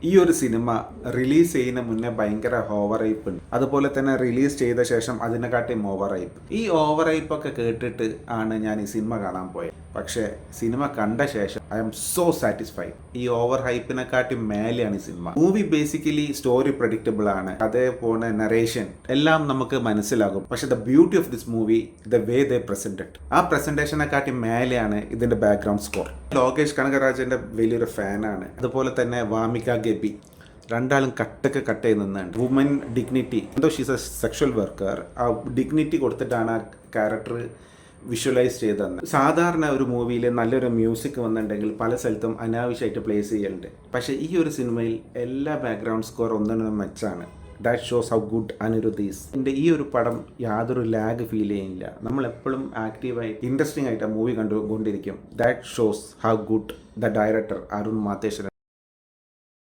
ഈ ഒരു cinema release ചെയ്യുന്ന മുന്നേ ഭയങ്കര ഓവർ ഹൈപ്പ് ഉണ്ട്. അതുപോലെ തന്നെ റിലീസ് ചെയ്ത ശേഷം അതിനെക്കാട്ടിയും ഓവർ ഹൈപ്പ്. ഈ ഓവർ ഹൈപ്പ് ഒക്കെ കേട്ടിട്ട് ആണ് ഞാൻ ഈ സിനിമ കാണാൻ പോയത്. പക്ഷേ സിനിമ കണ്ട ശേഷം ഐ ആം സോ സാറ്റിസ്ഫൈഡ്. ഈ ഓവർ ഹൈപ്പിനെക്കാട്ടി മേലെയാണ് ഈ cinema. Movie basically story predictable ആണ്, അതേപോലെ നറേഷൻ എല്ലാം നമുക്ക് മനസ്സിലാകും. പക്ഷെ the beauty of this movie the way they presented, ആ പ്രസന്റേഷനെക്കാട്ടി മേലെയാണ് ഇതിന്റെ ബാക്ക്ഗ്രൗണ്ട് സ്കോർ. ലോകേഷ് കനകരാജന്റെ വലിയൊരു ഫാനാണ്. അതുപോലെ തന്നെ വാമിക ഗെബി, രണ്ടാളും കട്ട് ചെയ്ത് നിന്നുണ്ട്. വുമൻ ഡിഗ്നിറ്റി, എന്തോ ഷീസ് എ സെക്ഷൽ വർക്കർ, ആ ഡിഗ്നിറ്റി കൊടുത്തിട്ടാണ് ആ ക്യാരക്ടർ വിഷ്വലൈസ് ചെയ്തതെന്ന്. സാധാരണ ഒരു മൂവിയിൽ നല്ലൊരു മ്യൂസിക് വന്നിട്ടുണ്ടെങ്കിൽ പല സ്ഥലത്തും അനാവശ്യമായിട്ട് പ്ലേസ് ചെയ്യലുണ്ട്. പക്ഷേ ഈ ഒരു സിനിമയിൽ എല്ലാ ബാക്ക്ഗ്രൗണ്ട് സ്കോർ ഒന്നിനും മെച്ചാണ്. That shows how good Anirudh is. എൻ്റെ ഈ ഒരു പടം യാതൊരു ലാഗ് ഫീൽ ചെയ്യില്ല. നമ്മൾ എപ്പോഴും ആക്റ്റീവായി ഇൻട്രസ്റ്റിംഗ് ആയിട്ട് ആ മൂവി കണ്ടുകൊണ്ടിരിക്കും. That shows how good the director Arun മാതേശ്വരൻ.